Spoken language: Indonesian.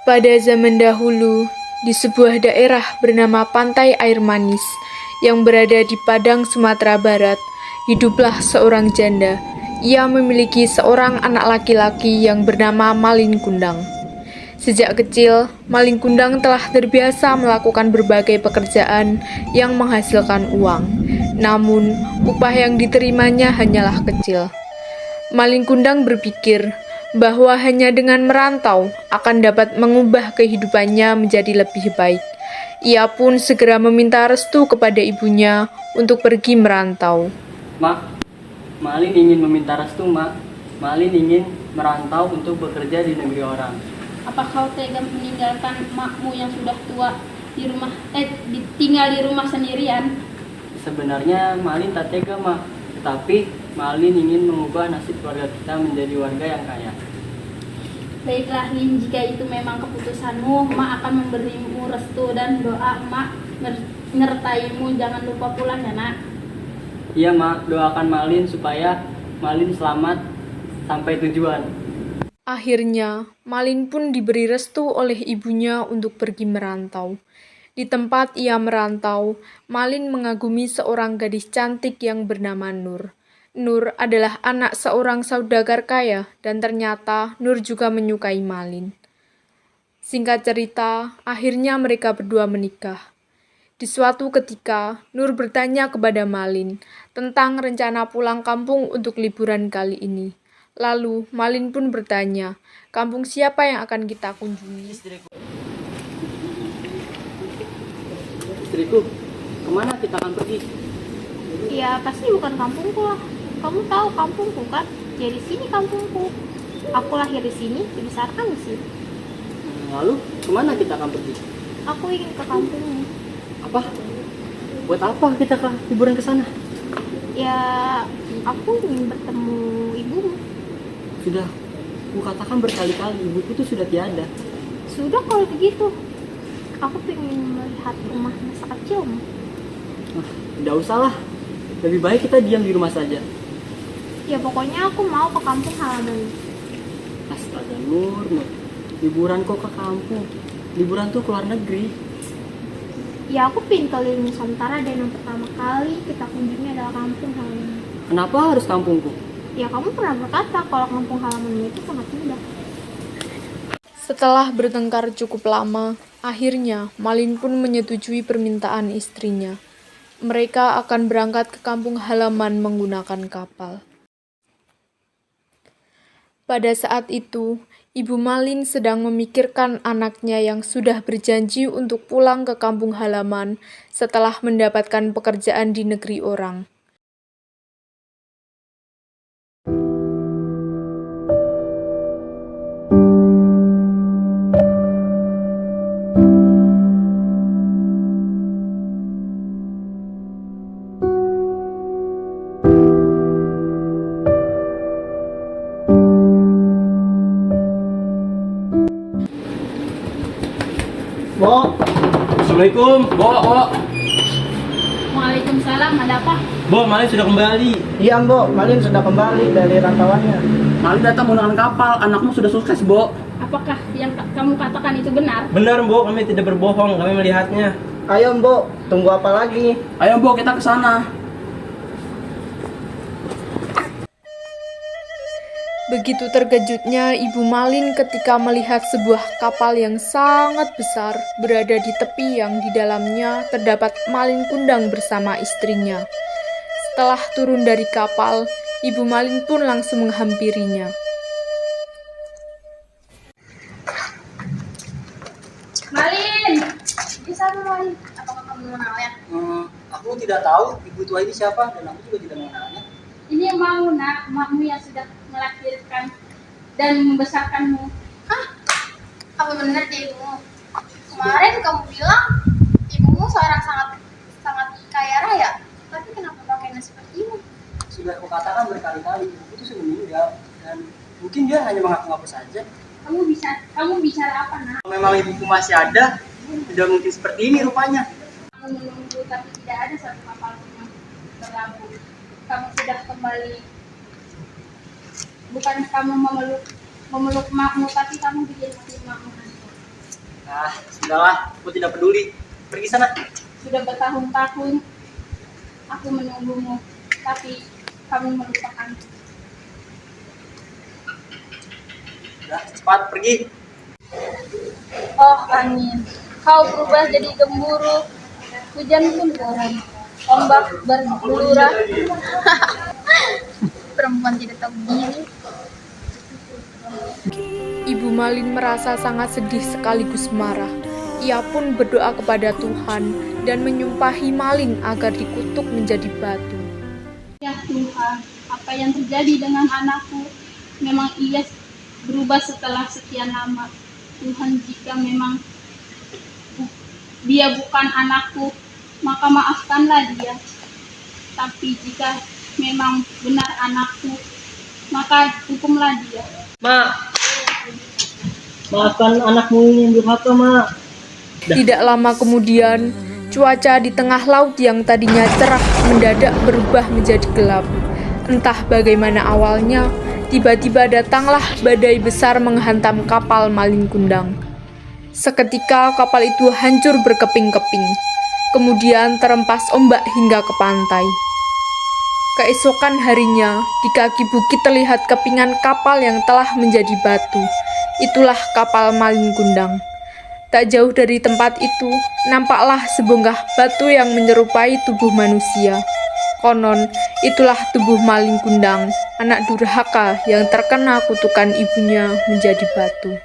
Pada zaman dahulu, di sebuah daerah bernama Pantai Air Manis yang berada di Padang, Sumatera Barat, hiduplah seorang janda. Ia memiliki seorang anak laki-laki yang bernama Malin Kundang. Sejak kecil, Malin Kundang telah terbiasa melakukan berbagai pekerjaan yang menghasilkan uang. Namun, upah yang diterimanya hanyalah kecil. Malin Kundang berpikir bahwa hanya dengan merantau akan dapat mengubah kehidupannya menjadi lebih baik. Ia pun segera meminta restu kepada ibunya untuk pergi merantau. Mak, Malin ingin meminta restu, Mak. Malin ingin merantau untuk bekerja di negeri orang. Apa kau tega meninggalkan makmu yang sudah tua tinggal di rumah sendirian? Sebenarnya Malin tak tega, Mak. Tetapi Malin ingin mengubah nasib keluarga kita menjadi warga yang kaya. Baiklah Lin, jika itu memang keputusanmu, Mak akan memberimu restu dan doa Mak nyertaimu. Jangan lupa pulang ya nak. Iya, Mak, doakan Malin supaya Malin selamat sampai tujuan. Akhirnya, Malin pun diberi restu oleh ibunya untuk pergi merantau. Di tempat ia merantau, Malin mengagumi seorang gadis cantik yang bernama Nur. Nur adalah anak seorang saudagar kaya dan ternyata Nur juga menyukai Malin. Singkat cerita, akhirnya mereka berdua menikah. Di suatu ketika, Nur bertanya kepada Malin tentang rencana pulang kampung untuk liburan kali ini. Lalu, Malin pun bertanya, kampung siapa yang akan kita kunjungi? Istriku, kemana kita akan pergi? Ya pasti bukan kampungku lah. Kamu tahu kampungku kan? Ya di sini kampungku. Aku lahir di sini, dibesarkan di sini. Lalu, kemana kita akan pergi? Aku ingin ke kampungmu. Apa? Buat apa kita liburan ke sana? Ya aku ingin bertemu ibumu. Sudah, ku katakan berkali-kali, ibuku itu sudah tiada. Sudah kalau begitu, aku ingin melihat rumah masa kecilmu. Tidak usah lah, lebih baik kita diam di rumah saja. Ya pokoknya aku mau ke kampung halaman. Astaga Nur, liburan kok ke kampung? Liburan tuh keluar negeri. Ya aku pengen keliling Nusantara dan yang pertama kali kita kunjungi adalah kampung halaman. Kenapa harus kampungku? Ya kamu pernah berkata kalau kampung halamanmu itu sangat indah. Setelah bertengkar cukup lama, akhirnya Malin pun menyetujui permintaan istrinya. Mereka akan berangkat ke kampung halaman menggunakan kapal. Pada saat itu, Ibu Malin sedang memikirkan anaknya yang sudah berjanji untuk pulang ke kampung halaman setelah mendapatkan pekerjaan di negeri orang. Bo, Assalamualaikum. Bo. Waalaikumsalam, ada apa? Bo, Malin sudah kembali. Iya, Bo, Malin sudah kembali dari rantauannya. Malin datang menggunakan kapal, anakmu sudah sukses, Bo. Apakah yang kamu katakan itu benar? Benar, Bo, kami tidak berbohong, kami melihatnya. Ayo Mbok, tunggu apa lagi? Ayo, Bo, kita ke sana. Begitu terkejutnya Ibu Malin ketika melihat sebuah kapal yang sangat besar berada di tepi yang di dalamnya terdapat Malin Kundang bersama istrinya. Setelah turun dari kapal, Ibu Malin pun langsung menghampirinya. Malin! Bisa Malin? Apakah kamu mengenalnya? Aku tidak tahu ibu tua ini siapa dan aku juga tidak mengenalnya. Ini mau nak, makmu yang sudah melahirkan dan membesarkanmu. Hah? Apa benar dia ibumu? Kemarin kamu bilang ibumu seorang sangat kaya raya, tapi kenapa pakainya seperti ini? Sudah aku katakan berkali-kali, ibu itu sudah meninggal dan mungkin dia hanya mengaku-ngaku saja. Kamu bicara apa nak? Kalau memang ibuku masih ada, tidak mungkin seperti ini rupanya. Kamu menunggu tapi tidak ada satu kapal pun yang berlabuh. Kamu sudah kembali. Bukan kamu memeluk makmu, tapi kamu bikin hati makmu hancur. Ah, sudahlah, aku tidak peduli. Pergi sana. Sudah bertahun-tahun aku menunggumu, tapi kamu melupakan. Sudah, cepat pergi. Oh angin, kau berubah jadi gemuruh, hujan pun turun, ombak bergelura. Perempuan tidak tahu diri. Ibu Malin merasa sangat sedih sekaligus marah. Ia pun berdoa kepada Tuhan dan menyumpahi Malin agar dikutuk menjadi batu. Ya Tuhan, apa yang terjadi dengan anakku? Memang ia berubah setelah sekian lama. Tuhan, jika memang dia bukan anakku, maka maafkanlah dia. Tapi jika memang benar anakku, maka hukumlah dia. Mak, maafkan anakmu yang durhaka, Mak. Tidak lama kemudian, cuaca di tengah laut yang tadinya cerah mendadak berubah menjadi gelap. Entah bagaimana awalnya, tiba-tiba datanglah badai besar menghantam kapal Malin Kundang. Seketika kapal itu hancur berkeping-keping, kemudian terempas ombak hingga ke pantai. Keesokan harinya, di kaki bukit terlihat kepingan kapal yang telah menjadi batu. Itulah kapal Malin Kundang. Tak jauh dari tempat itu, nampaklah sebongkah batu yang menyerupai tubuh manusia. Konon, itulah tubuh Malin Kundang, anak durhaka yang terkena kutukan ibunya menjadi batu.